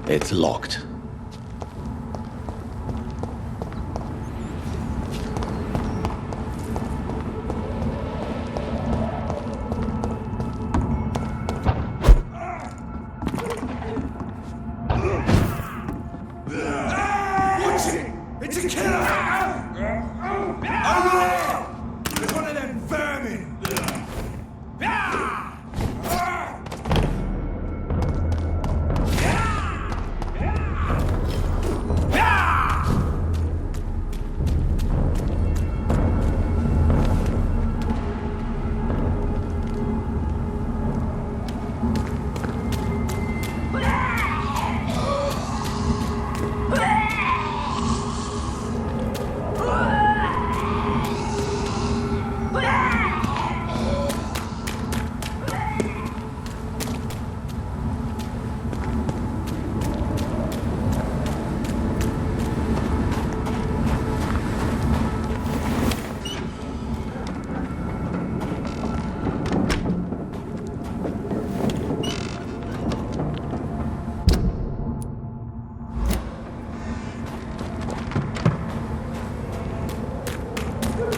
It's locked. Watch it! It's a killer! Over there! There's one of them vermin!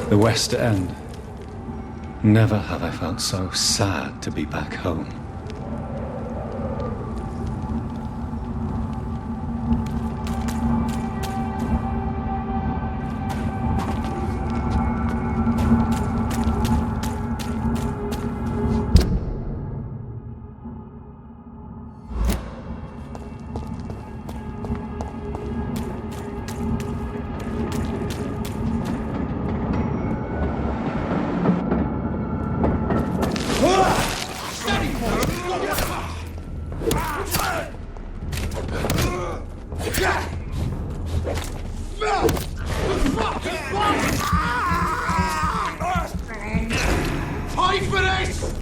The West End. Never have I felt so sad to be back home. Fight for this!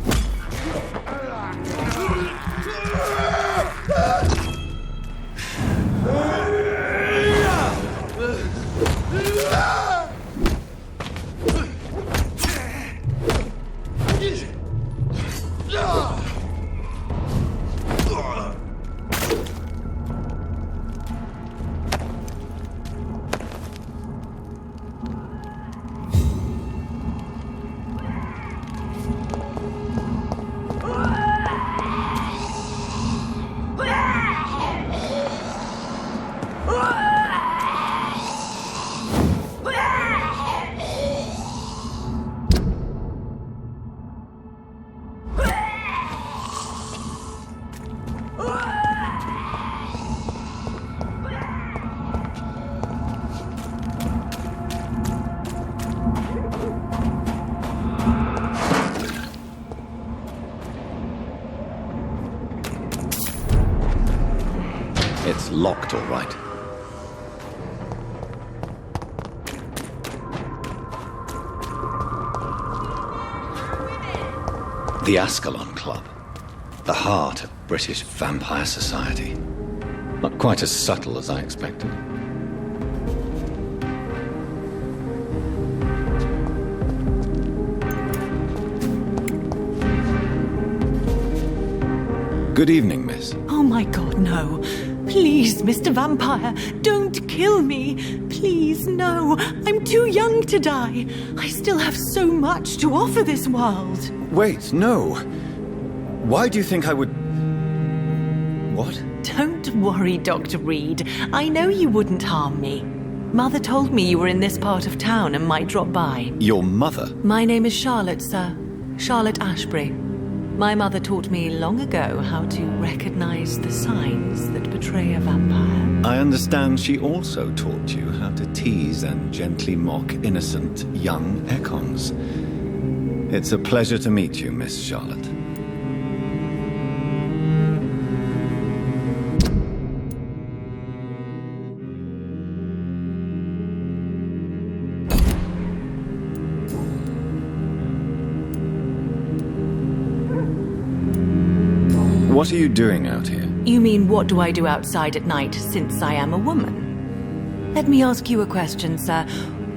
It's locked, all right. The Ascalon Club. The heart of British vampire society. Not quite as subtle as I expected. Good evening, miss. Oh my God, no. Please, Mr. Vampire, don't kill me. Please, no. I'm I'm too young to die. I still have so much to offer this world. Wait, no. Why do you think I would... What? Don't worry, Dr. Reed. I know you wouldn't harm me. Mother told me you were in this part of town and might drop by. Your mother? My name is Charlotte, sir. Charlotte Ashbury. My mother taught me long ago how to recognize the signs that betray a vampire. I understand she also taught you how to tease and gently mock innocent young Econs. It's a pleasure to meet you, Miss Charlotte. What are you doing out here? You mean what do I do outside at night since I am a woman? Let me ask you a question, sir.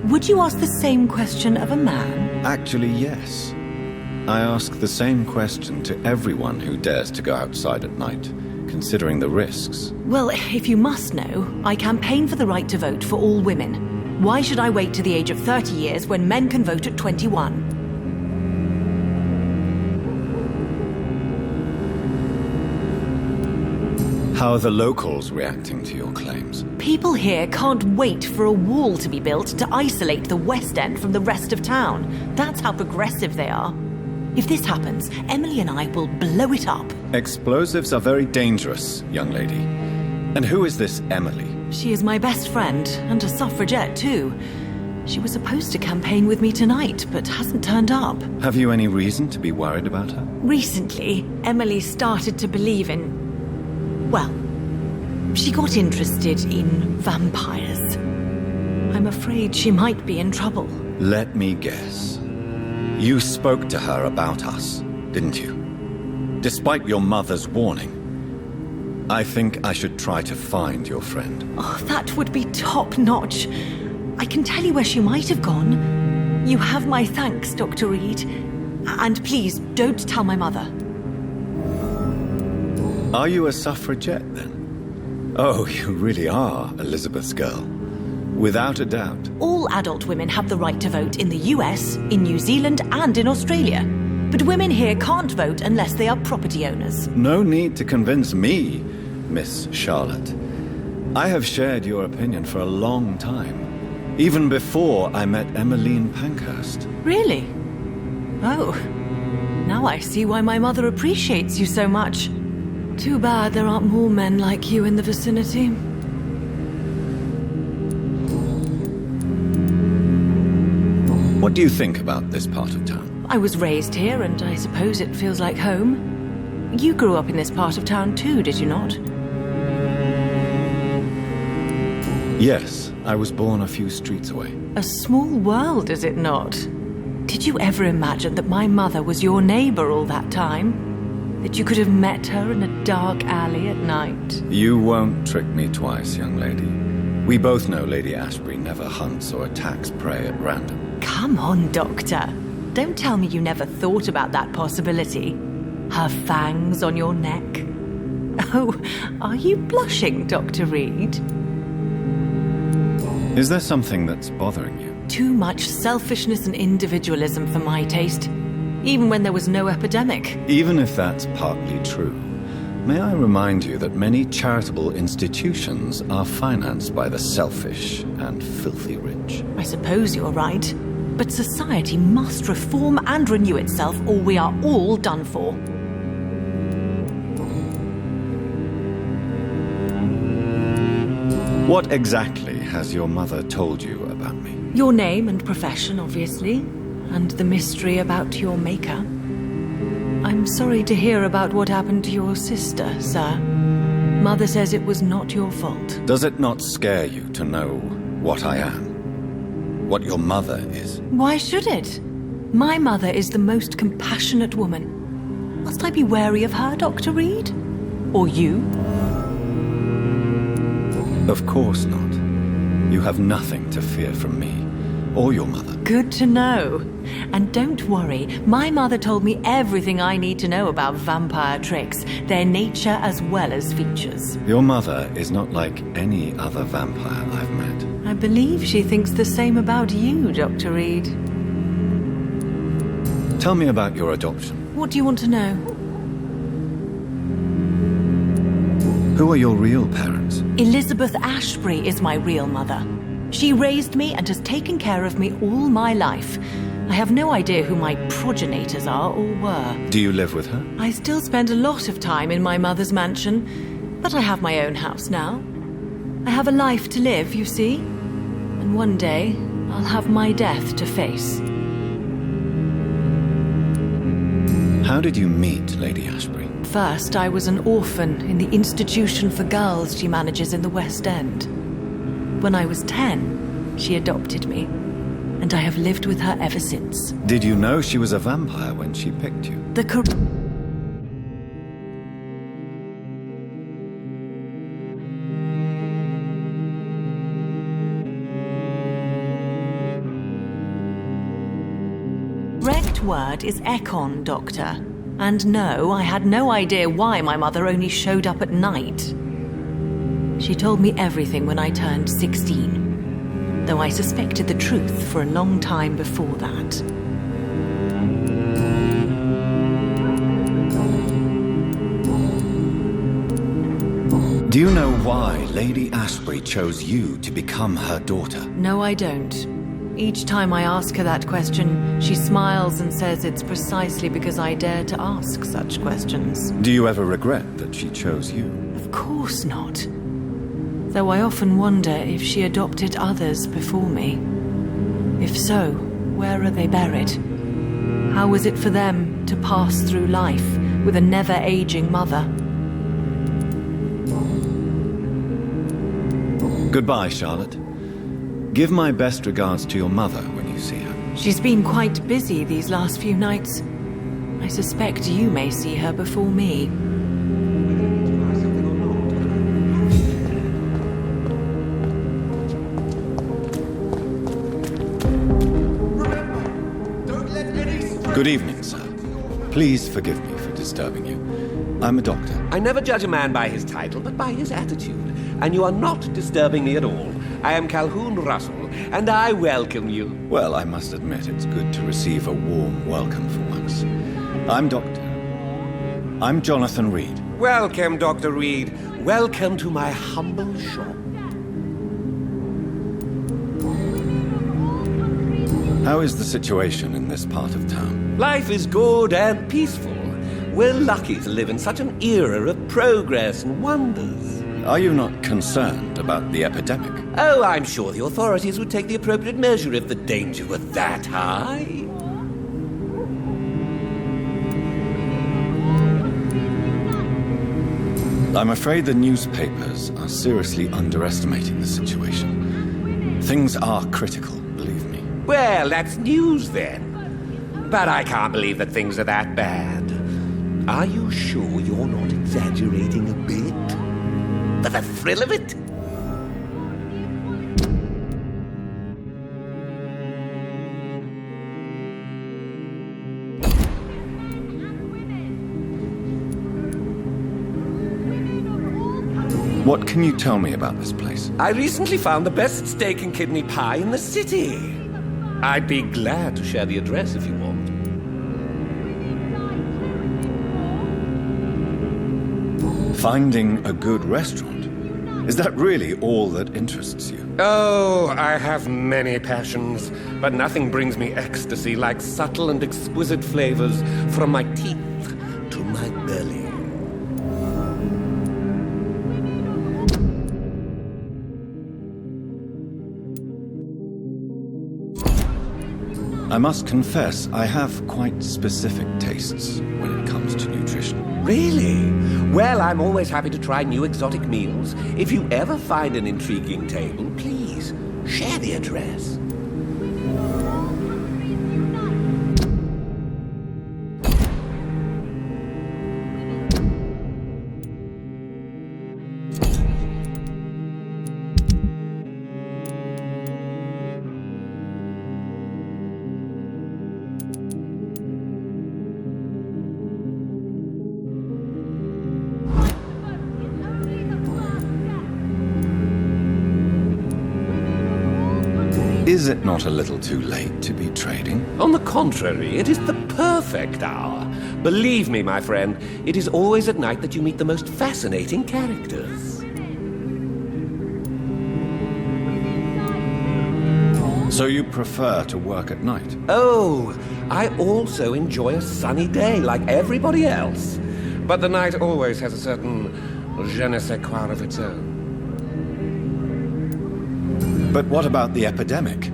Would you ask the same question of a man? Actually, yes. I ask the same question to everyone who dares to go outside at night, considering the risks. Well, if you must know, I campaign for the right to vote for all women. Why should I wait to the age of 30 years when men can vote at 21? How are the locals reacting to your claims? People here can't wait for a wall to be built to isolate the West End from the rest of town. That's how progressive they are. If this happens, Emily and I will blow it up. Explosives are very dangerous, young lady. And who is this Emily? She is my best friend, and a suffragette too. She was supposed to campaign with me tonight, but hasn't turned up. Have you any reason to be worried about her? Recently, Emily started to believe in... well, she got interested in vampires. I'm afraid she might be in trouble. Let me guess. You spoke to her about us, didn't you? Despite your mother's warning. I think I should try to find your friend. Oh, that would be top-notch. I can tell you where she might have gone. You have my thanks, Dr. Reed. And please, don't tell my mother. Are you a suffragette, then? Oh, you really are Elizabeth's girl. Without a doubt. All adult women have the right to vote in the US, in New Zealand, and in Australia. But women here can't vote unless they are property owners. No need to convince me, Miss Charlotte. I have shared your opinion for a long time. Even before I met Emmeline Pankhurst. Really? Oh. Now I see why my mother appreciates you so much. Too bad there aren't more men like you in the vicinity. What do you think about this part of town? I was raised here, and I suppose it feels like home. You grew up in this part of town too, did you not? Yes, I was born a few streets away. A small world, is it not? Did you ever imagine that my mother was your neighbor all that time? That you could have met her in a dark alley at night? You won't trick me twice, young lady. We both know Lady Ashbury never hunts or attacks prey at random. Come on, Doctor. Don't tell me you never thought about that possibility. Her fangs on your neck. Oh, are you blushing, Dr. Reed? Is there something that's bothering you? Too much selfishness and individualism for my taste. Even when there was no epidemic. Even if that's partly true, may I remind you that many charitable institutions are financed by the selfish and filthy rich. I suppose you're right. But society must reform and renew itself, or we are all done for. What exactly has your mother told you about me? Your name and profession, obviously. And the mystery about your maker. I'm sorry to hear about what happened to your sister, sir. Mother says it was not your fault. Does it not scare you to know what I am? What your mother is? Why should it? My mother is the most compassionate woman. Must I be wary of her, Dr. Reed? Or you? Of course not. You have nothing to fear from me, or your mother. Good to know. And don't worry, my mother told me everything I need to know about vampire tricks, their nature as well as features. Your mother is not like any other vampire I've met. I believe she thinks the same about you, Dr. Reed. Tell me about your adoption. What do you want to know? Who are your real parents? Elizabeth Ashbury is my real mother. She raised me and has taken care of me all my life. I have no idea who my progenitors are or were. Do you live with her? I still spend a lot of time in my mother's mansion, but I have my own house now. I have a life to live, you see. And one day, I'll have my death to face. How did you meet Lady Ashbury? First, I was an orphan in the institution for girls she manages in the West End. When I was 10, she adopted me, and I have lived with her ever since. Did you know she was a vampire when she picked you? Correct word is Ekon, Doctor. And no, I had no idea why my mother only showed up at night. She told me everything when I turned 16, though I suspected the truth for a long time before that. Do you know why Lady Ashbury chose you to become her daughter? No, I don't. Each time I ask her that question, she smiles and says it's precisely because I dare to ask such questions. Do you ever regret that she chose you? Of course not. Though I often wonder if she adopted others before me. If so, where are they buried? How was it for them to pass through life with a never-aging mother? Goodbye, Charlotte. Give my best regards to your mother when you see her. She's been quite busy these last few nights. I suspect you may see her before me. Good evening, sir. Please forgive me for disturbing you. I'm a doctor. I never judge a man by his title, but by his attitude. And you are not disturbing me at all. I am Calhoun Russell, and I welcome you. Well, I must admit it's good to receive a warm welcome for once. I'm Jonathan Reed. Welcome, Dr. Reed. Welcome to my humble shop. How is the situation in this part of town? Life is good and peaceful. We're lucky to live in such an era of progress and wonders. Are you not concerned about the epidemic? Oh, I'm sure the authorities would take the appropriate measure if the danger were that high. I'm afraid the newspapers are seriously underestimating the situation. Things are critical, believe me. Well, that's news then. But I can't believe that things are that bad. Are you sure you're not exaggerating a bit? For the thrill of it? What can you tell me about this place? I recently found the best steak and kidney pie in the city. I'd be glad to share the address if you want. Finding a good restaurant? Is that really all that interests you? Oh, I have many passions, but nothing brings me ecstasy like subtle and exquisite flavors from my teeth to my belly. I must confess, I have quite specific tastes when it comes to nutrition. Really? Well, I'm always happy to try new exotic meals. If you ever find an intriguing table, please share the address. Is it not a little too late to be trading? On the contrary, it is the perfect hour. Believe me, my friend, it is always at night that you meet the most fascinating characters. So you prefer to work at night? Oh, I also enjoy a sunny day like everybody else. But the night always has a certain je ne sais quoi of its own. But what about the epidemic?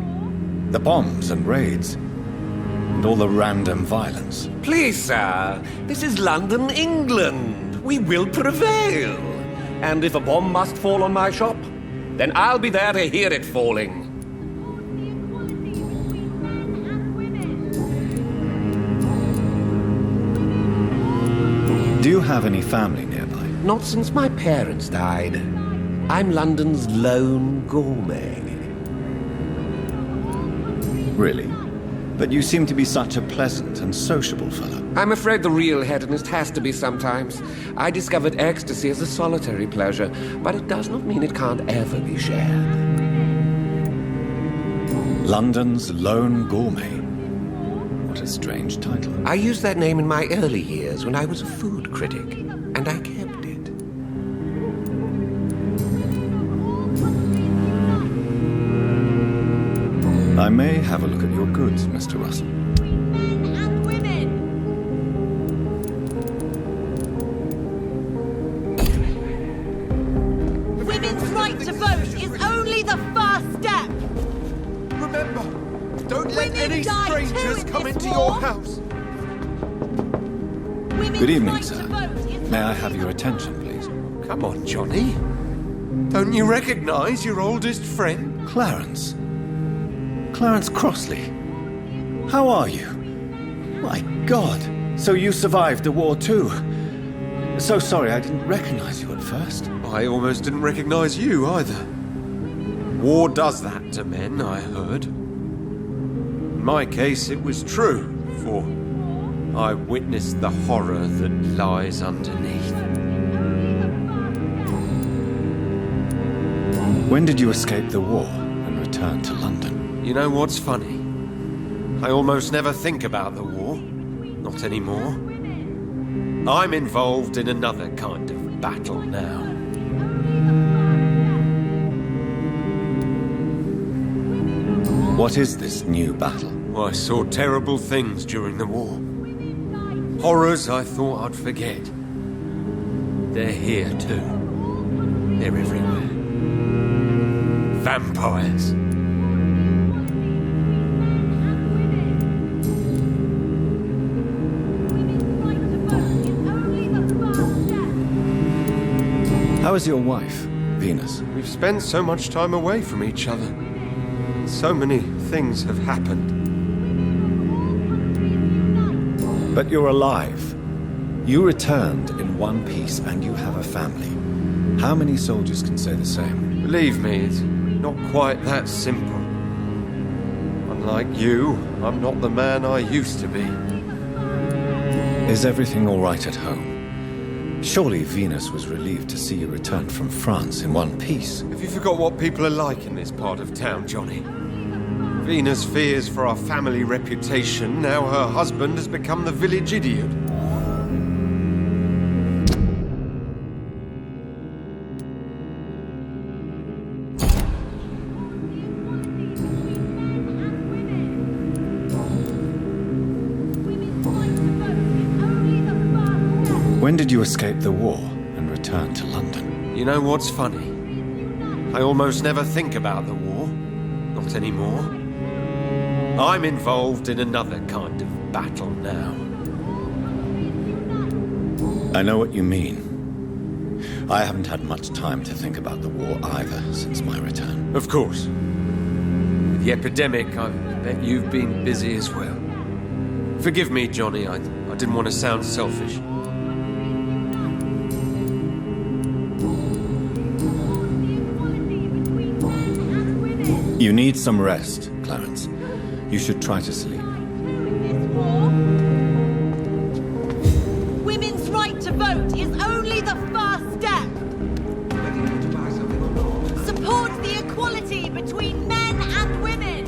The bombs and raids? And all the random violence? Please, sir, this is London, England. We will prevail. And if a bomb must fall on my shop, then I'll be there to hear it falling. Do you have any family nearby? Not since my parents died. I'm London's lone gourmet. Really? But you seem to be such a pleasant and sociable fellow. I'm afraid the real hedonist has to be sometimes. I discovered ecstasy as a solitary pleasure, but it does not mean it can't ever be shared. London's lone gourmet. What a strange title. I used that name in my early years when I was a food critic, and I kept it. I may have a look at your goods, Mr. Russell. Men and women! Women's right to vote is only the first step! Remember, don't let Women any die too strangers in come this into war. your house. Women's Good evening, right sir. to vote is May I only have the your attention, please? Come on, Johnny. Don't you recognize your oldest friend? Clarence. Clarence Crossley. How are you? My God. So you survived the war too. So sorry I didn't recognize you at first. I almost didn't recognize you either. War does that to men, I heard. In my case, it was true, for I witnessed the horror that lies underneath. When did you escape the war and return to London? You know what's funny? I almost never think about the war. Not anymore. I'm involved in another kind of battle now. What is this new battle? I saw terrible things during the war. Horrors I thought I'd forget. They're here too. They're everywhere. Vampires. How is your wife, Venus? We've spent so much time away from each other. So many things have happened. But you're alive. You returned in one piece and you have a family. How many soldiers can say the same? Believe me, it's not quite that simple. Unlike you, I'm not the man I used to be. Is everything all right at home? Surely Venus was relieved to see you return from France in one piece. Have you forgot what people are like in this part of town, Johnny? Venus fears for our family reputation. Now her husband has become the village idiot. When did you escape the war and return to London? You know what's funny? I almost never think about the war. Not anymore. I'm involved in another kind of battle now. I know what you mean. I haven't had much time to think about the war either since my return. Of course. With the epidemic, I bet you've been busy as well. Forgive me, Johnny, I didn't want to sound selfish. You need some rest, Clarence. You should try to sleep. Women's right to vote is only the first step. Support the equality between men and women.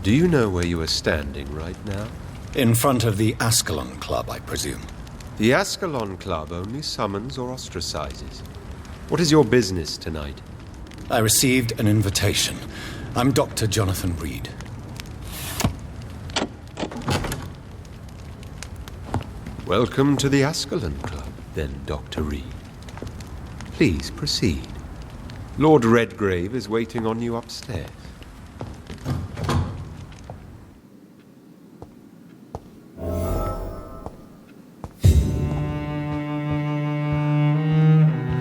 Do you know where you are standing right now? In front of the Ascalon Club, I presume. The Ascalon Club only summons or ostracizes. What is your business tonight? I received an invitation. I'm Dr. Jonathan Reed. Welcome to the Ascalon Club, then, Dr. Reed. Please proceed. Lord Redgrave is waiting on you upstairs.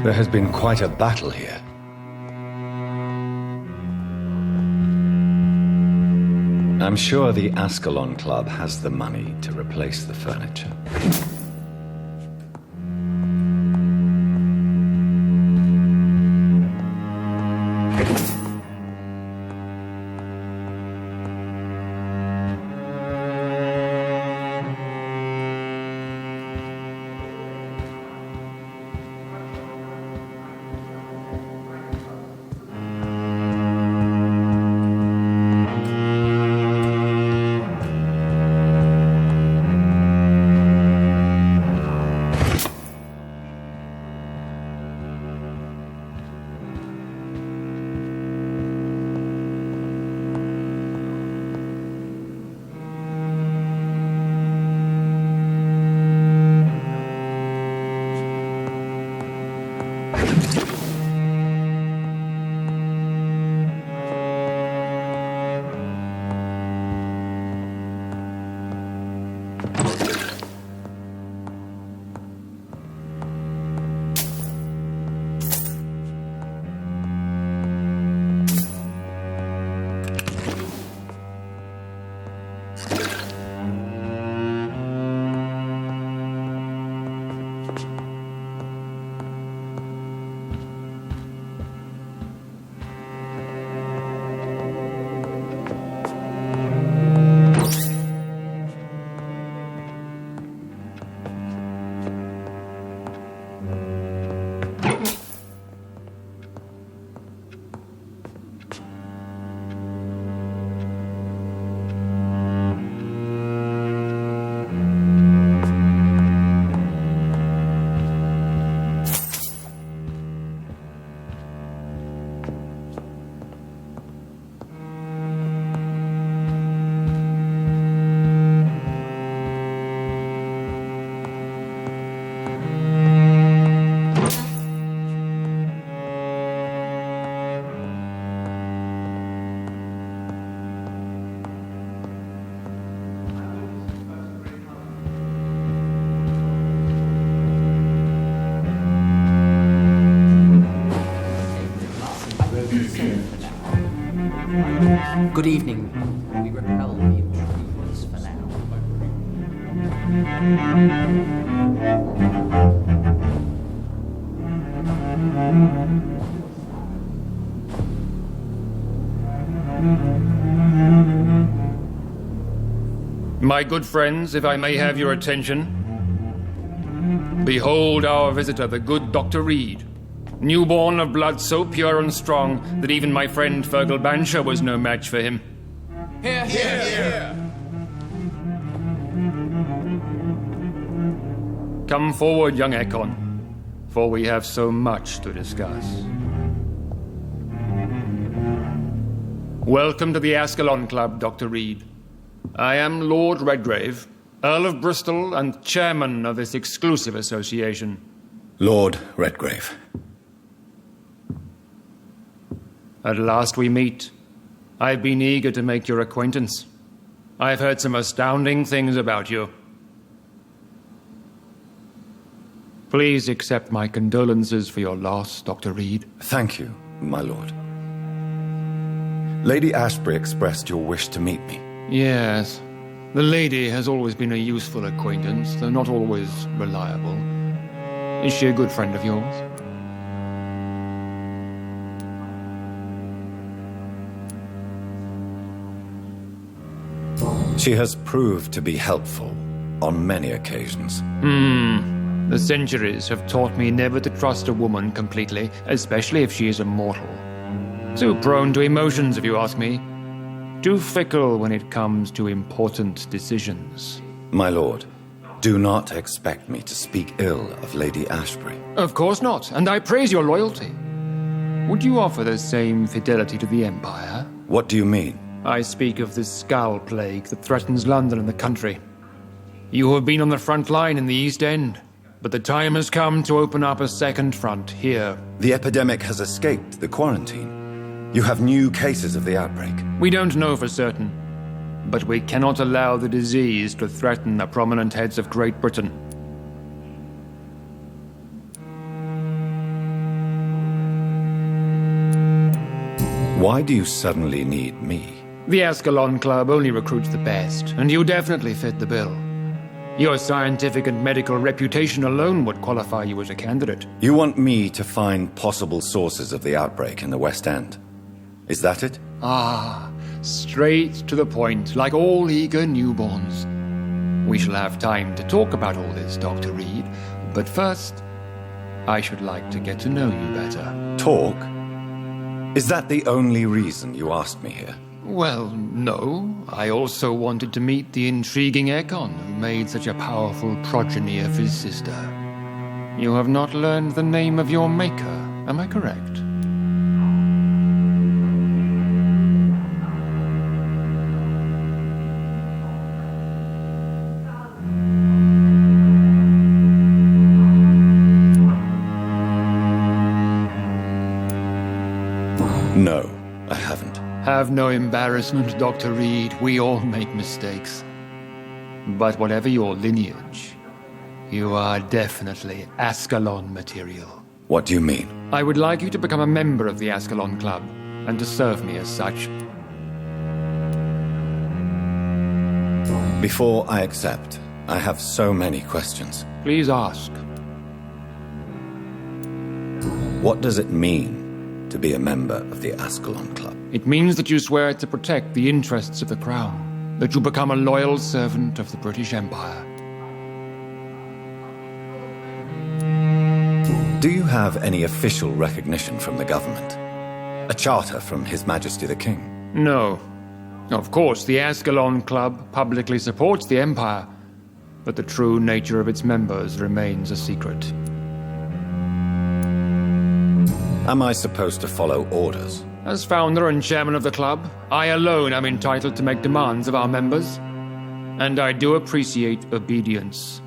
There has been quite a battle here. I'm sure the Ascalon Club has the money to replace the furniture. Good evening. We repel the intruders for now. My good friends, if I may have your attention. Behold our visitor, the good Dr. Reed. Newborn of blood so pure and strong that even my friend Fergal Bansher was no match for him. Here, here, here. Come forward, young Ekon, for we have so much to discuss. Welcome to the Ascalon Club, Dr. Reed. I am Lord Redgrave, Earl of Bristol and chairman of this exclusive association. Lord Redgrave. At last we meet. I've been eager to make your acquaintance. I've heard some astounding things about you. Please accept my condolences for your loss, Dr. Reed. Thank you, my lord. Lady Ashbury expressed your wish to meet me. Yes. The lady has always been a useful acquaintance, though not always reliable. Is she a good friend of yours? She has proved to be helpful on many occasions. The centuries have taught me never to trust a woman completely, especially if she is a mortal. Too prone to emotions, if you ask me. too fickle when it comes to important decisions. My lord, do not expect me to speak ill of Lady Ashbury. Of course not, and I praise your loyalty. Would you offer the same fidelity to the Empire? What do you mean? I speak of the Skull Plague that threatens London and the country. You have been on the front line in the East End, but the time has come to open up a second front here. The epidemic has escaped the quarantine. You have new cases of the outbreak. We don't know for certain, but we cannot allow the disease to threaten the prominent heads of Great Britain. Why do you suddenly need me? The Ascalon Club only recruits the best, and you definitely fit the bill. Your scientific and medical reputation alone would qualify you as a candidate. You want me to find possible sources of the outbreak in the West End? Is that it? Ah, straight to the point, like all eager newborns. We shall have time to talk about all this, Dr. Reed, but first, I should like to get to know you better. Talk? Is that the only reason you asked me here? Well, no. I also wanted to meet the intriguing Ekon who made such a powerful progeny of his sister. You have not learned the name of your maker, am I correct? No, I haven't. Have no embarrassment, Dr. Reed. We all make mistakes. But whatever your lineage, you are definitely Ascalon material. What do you mean? I would like you to become a member of the Ascalon Club, and to serve me as such. Before I accept, I have so many questions. Please ask. What does it mean to be a member of the Ascalon Club? It means that you swear to protect the interests of the Crown, that you become a loyal servant of the British Empire. Do you have any official recognition from the government? A charter from His Majesty the King? No. Of course, the Ascalon Club publicly supports the Empire, but the true nature of its members remains a secret. Am I supposed to follow orders? As founder and chairman of the club, I alone am entitled to make demands of our members, and I do appreciate obedience.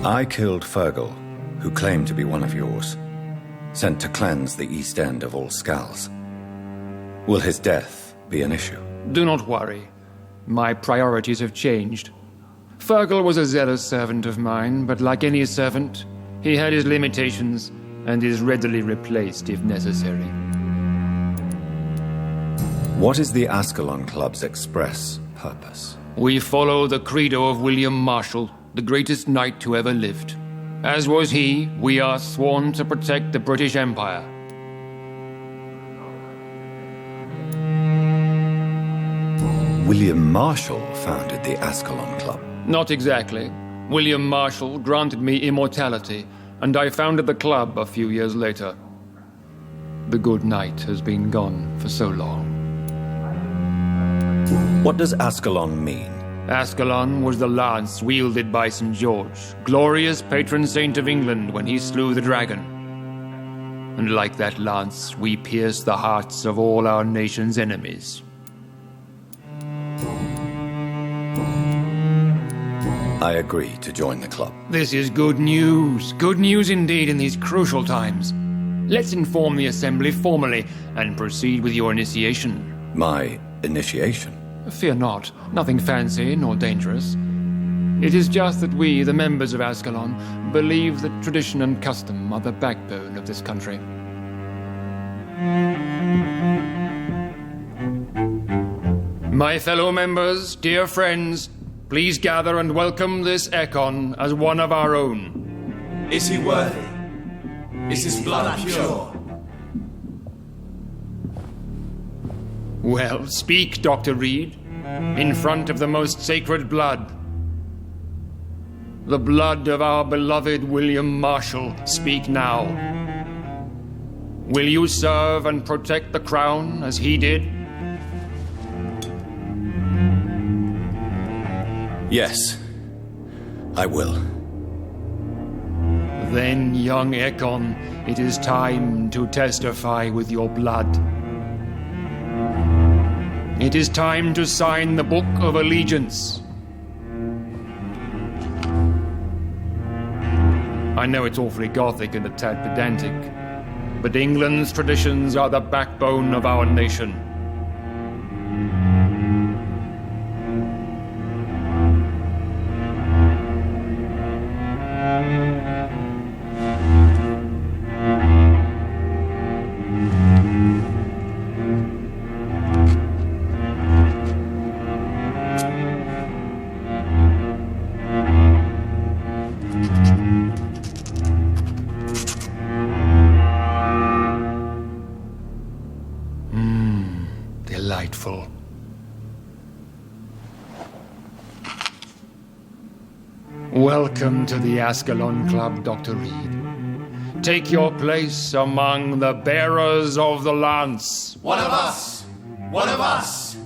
I killed Fergal, who claimed to be one of yours, sent to cleanse the East End of all skulls. Will his death be an issue? Do not worry. My priorities have changed. Fergal was a zealous servant of mine, but like any servant, he had his limitations and is readily replaced if necessary. What is the Ascalon Club's express purpose? We follow the credo of William Marshall, the greatest knight who ever lived. As was he, we are sworn to protect the British Empire. William Marshall founded the Ascalon Club. Not exactly. William Marshall granted me immortality, and I founded the club a few years later. The good knight has been gone for so long. What does Ascalon mean? Ascalon was the lance wielded by St. George, glorious patron saint of England when he slew the dragon. And like that lance, we pierce the hearts of all our nation's enemies. I agree to join the club. This is good news. Good news indeed in these crucial times. Let's inform the Assembly formally and proceed with your initiation. My initiation? Fear not. Nothing fancy nor dangerous. It is just that we, the members of Ascalon, believe that tradition and custom are the backbone of this country. My fellow members, dear friends, please gather and welcome this Ekon as one of our own. Is he worthy? Is his blood pure? Well, speak, Dr. Reed, in front of the most sacred blood. The blood of our beloved William Marshall. Speak now. Will you serve and protect the crown as he did? Yes, I will. Then, young Ekon, it is time to testify with your blood. It is time to sign the Book of Allegiance. I know it's awfully gothic and a tad pedantic, but England's traditions are the backbone of our nation. Delightful. Welcome to the Ascalon Club, Dr. Reed. Take your place among the bearers of the lance. One of us! One of us!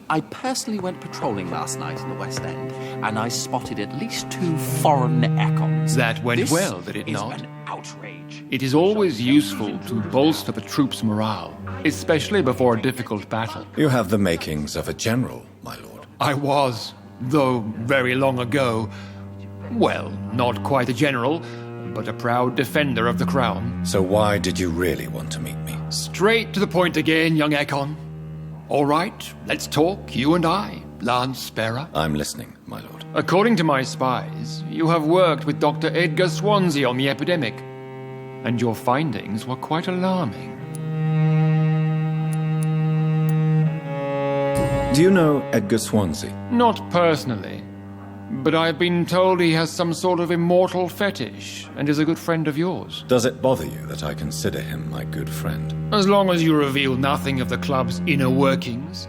I personally went patrolling last night in the West End, and I spotted at least 2 foreign Ekons. That went This well, did it is not? an outrage. It is always useful to bolster the troops' morale, especially before a difficult battle. You have the makings of a general, my lord. I was, though very long ago, well, not quite a general, but a proud defender of the crown. So why did you really want to meet me? Straight to the point again, young Ekon. All right, let's talk, you and I, Lance Bearer. I'm listening, my lord. According to my spies, you have worked with Dr. Edgar Swansea on the epidemic, and your findings were quite alarming. Do you know Edgar Swansea? Not personally, but I've been told he has some sort of immortal fetish and is a good friend of yours. Does it bother you that I consider him my good friend? As long as you reveal nothing of the club's inner workings,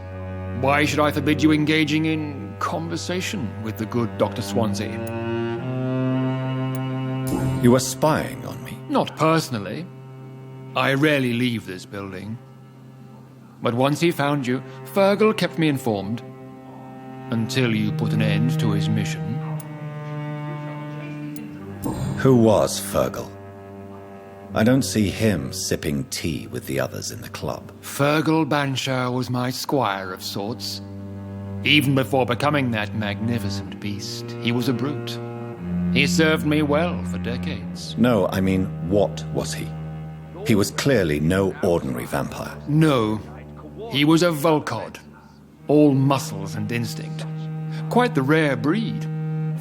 why should I forbid you engaging in conversation with the good Dr. Swansea? You were spying on me. Not personally. I rarely leave this building. But once he found you, Fergal kept me informed. Until you put an end to his mission. Who was Fergal? I don't see him sipping tea with the others in the club. Fergal Banshire was my squire of sorts. Even before becoming that magnificent beast, he was a brute. He served me well for decades. No, I mean, what was he? He was clearly no ordinary vampire. No, he was a Volcod. All muscles and instinct. Quite the rare breed.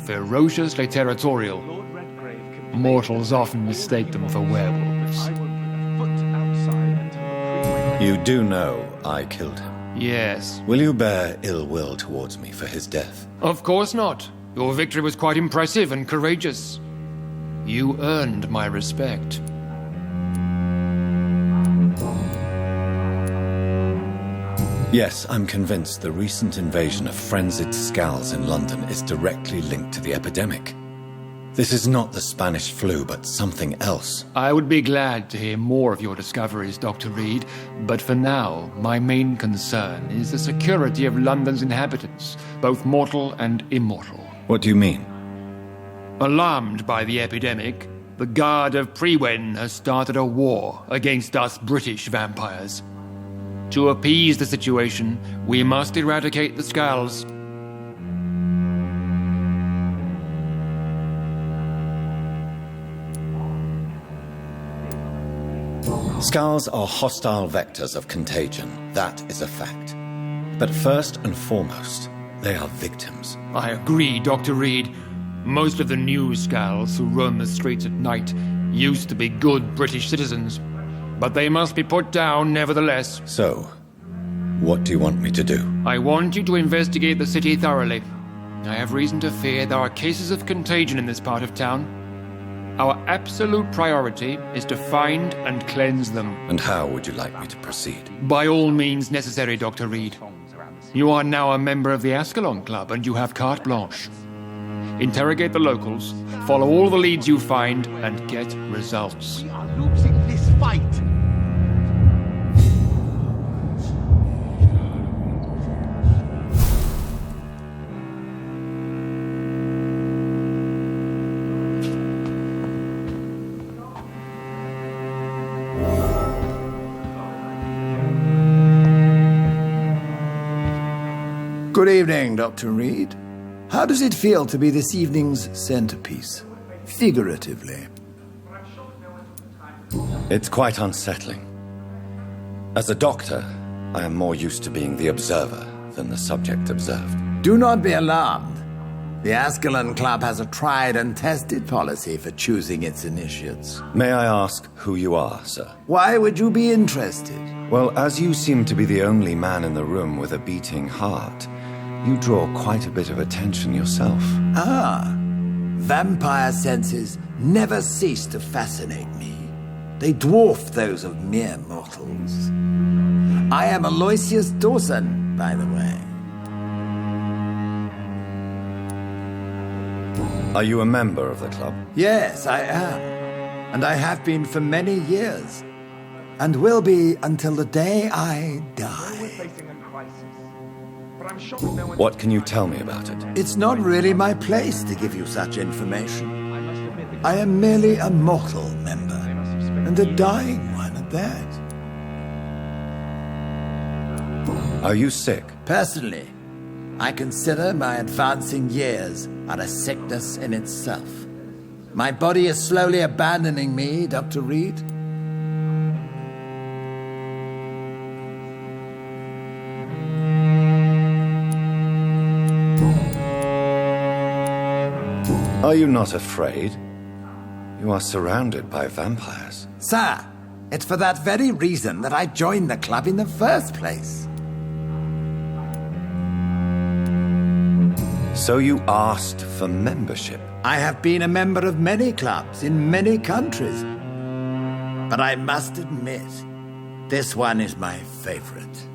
Ferociously territorial. Mortals often mistake them for werewolves. You do know I killed him. Yes. Will you bear ill will towards me for his death? Of course not. Your victory was quite impressive and courageous. You earned my respect. Yes, I'm convinced the recent invasion of frenzied Scals in London is directly linked to the epidemic. This is not the Spanish flu, but something else. I would be glad to hear more of your discoveries, Dr. Reed, but for now, my main concern is the security of London's inhabitants, both mortal and immortal. What do you mean? Alarmed by the epidemic, the Guard of Prewen has started a war against us British vampires. To appease the situation, we must eradicate the Scals. Scals are hostile vectors of contagion, that is a fact. But first and foremost, they are victims. I agree, Dr. Reed. Most of the new Scals who roam the streets at night used to be good British citizens, but they must be put down nevertheless. So, what do you want me to do? I want you to investigate the city thoroughly. I have reason to fear there are cases of contagion in this part of town. Our absolute priority is to find and cleanse them. And how would you like me to proceed? By all means necessary, Dr. Reed. You are now a member of the Ascalon Club, and you have carte blanche. Interrogate the locals, follow all the leads you find, and get results. We are losing this fight. Good evening, Dr. Reed. How does it feel to be this evening's centerpiece? Figuratively. It's quite unsettling. As a doctor, I am more used to being the observer than the subject observed. Do not be alarmed. The Ascalon Club has a tried and tested policy for choosing its initiates. May I ask who you are, sir? Why would you be interested? Well, as you seem to be the only man in the room with a beating heart, you draw quite a bit of attention yourself. Ah, vampire senses never cease to fascinate me. They dwarf those of mere mortals. I am Aloysius Dawson, by the way. Are you a member of the club? Yes, I am. And I have been for many years. And will be until the day I die. What can you tell me about it? It's not really my place to give you such information. I am merely a mortal member, and a dying one at that. Are you sick? Personally, I consider my advancing years are a sickness in itself. My body is slowly abandoning me, Dr. Reed. Are you not afraid? You are surrounded by vampires. Sir, it's for that very reason that I joined the club in the first place. So you asked for membership? I have been a member of many clubs in many countries. But I must admit, this one is my favorite.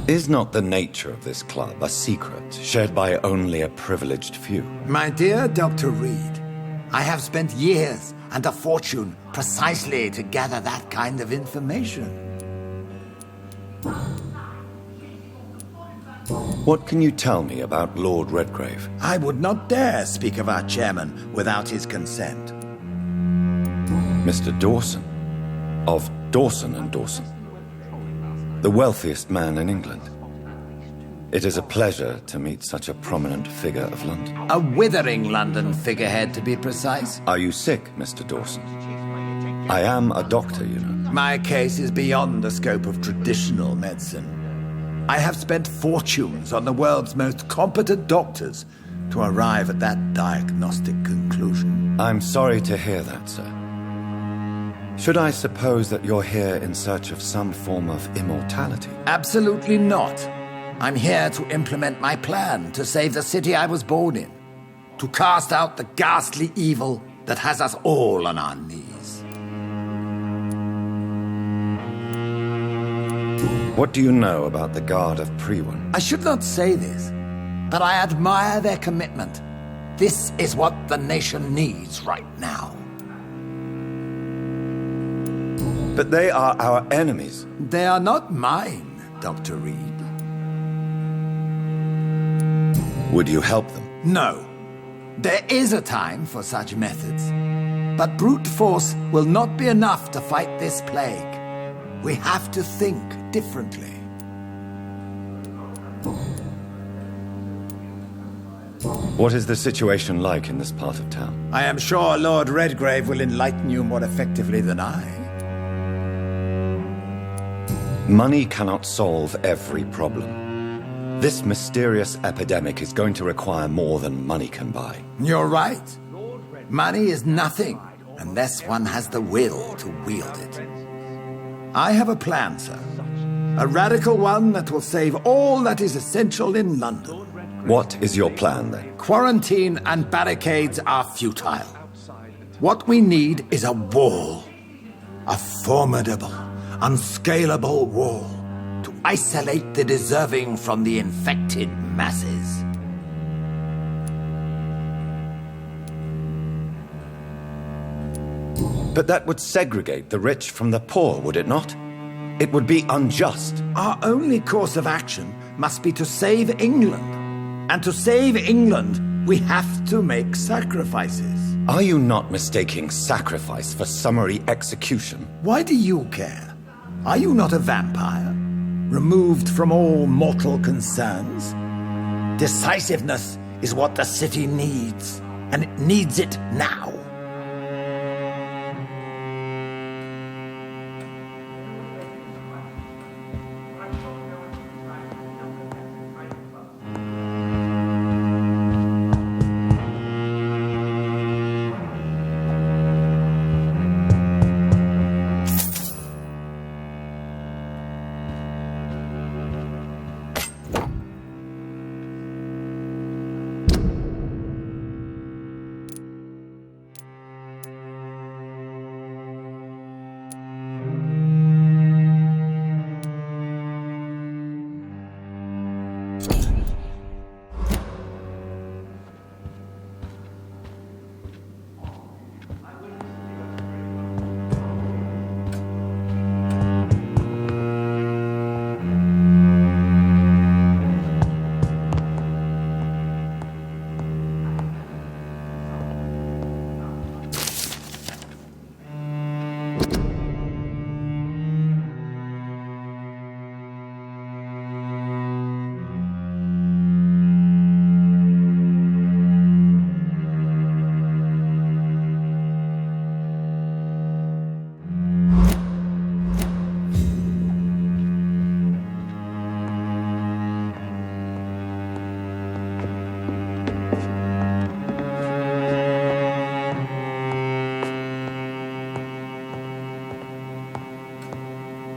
Is not the nature of this club a secret shared by only a privileged few? My dear Dr. Reed, I have spent years and a fortune precisely to gather that kind of information. What can you tell me about Lord Redgrave? I would not dare speak of our chairman without his consent. Mr. Dawson, of Dawson and Dawson, the wealthiest man in England. It is a pleasure to meet such a prominent figure of London. A withering London figurehead, to be precise. Are you sick, Mr. Dawson? I am a doctor, you know. My case is beyond the scope of traditional medicine. I have spent fortunes on the world's most competent doctors to arrive at that diagnostic conclusion. I'm sorry to hear that, sir. Should I suppose that you're here in search of some form of immortality? Absolutely not. I'm here to implement my plan to save the city I was born in. To cast out the ghastly evil that has us all on our knees. What do you know about the Guard of Priwen? I should not say this, but I admire their commitment. This is what the nation needs right now. But they are our enemies. They are not mine, Dr. Reed. Would you help them? No. There is a time for such methods. But brute force will not be enough to fight this plague. We have to think differently. What is the situation like in this part of town? I am sure Lord Redgrave will enlighten you more effectively than I. Money cannot solve every problem. This mysterious epidemic is going to require more than money can buy. You're right. Money is nothing unless one has the will to wield it. I have a plan, sir. A radical one that will save all that is essential in London. What is your plan, then? Quarantine and barricades are futile. What we need is a wall. A formidable, unscalable wall to isolate the deserving from the infected masses. But that would segregate the rich from the poor, would it not? It would be unjust. Our only course of action must be to save England. And to save England, we have to make sacrifices. Are you not mistaking sacrifice for summary execution? Why do you care? Are you not a vampire? Removed from all mortal concerns? Decisiveness is what the city needs, and it needs it now.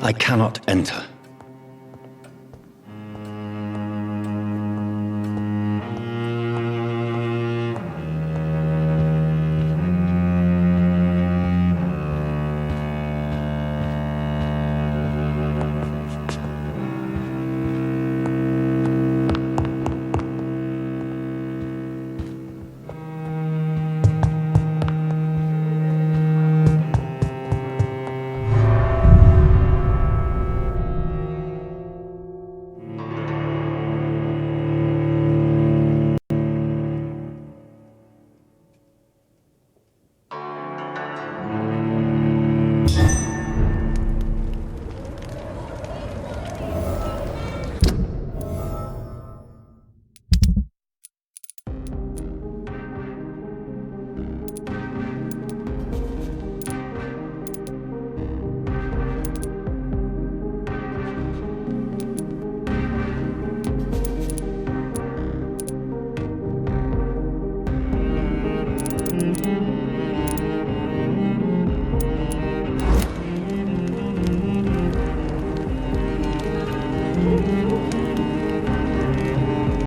I cannot enter.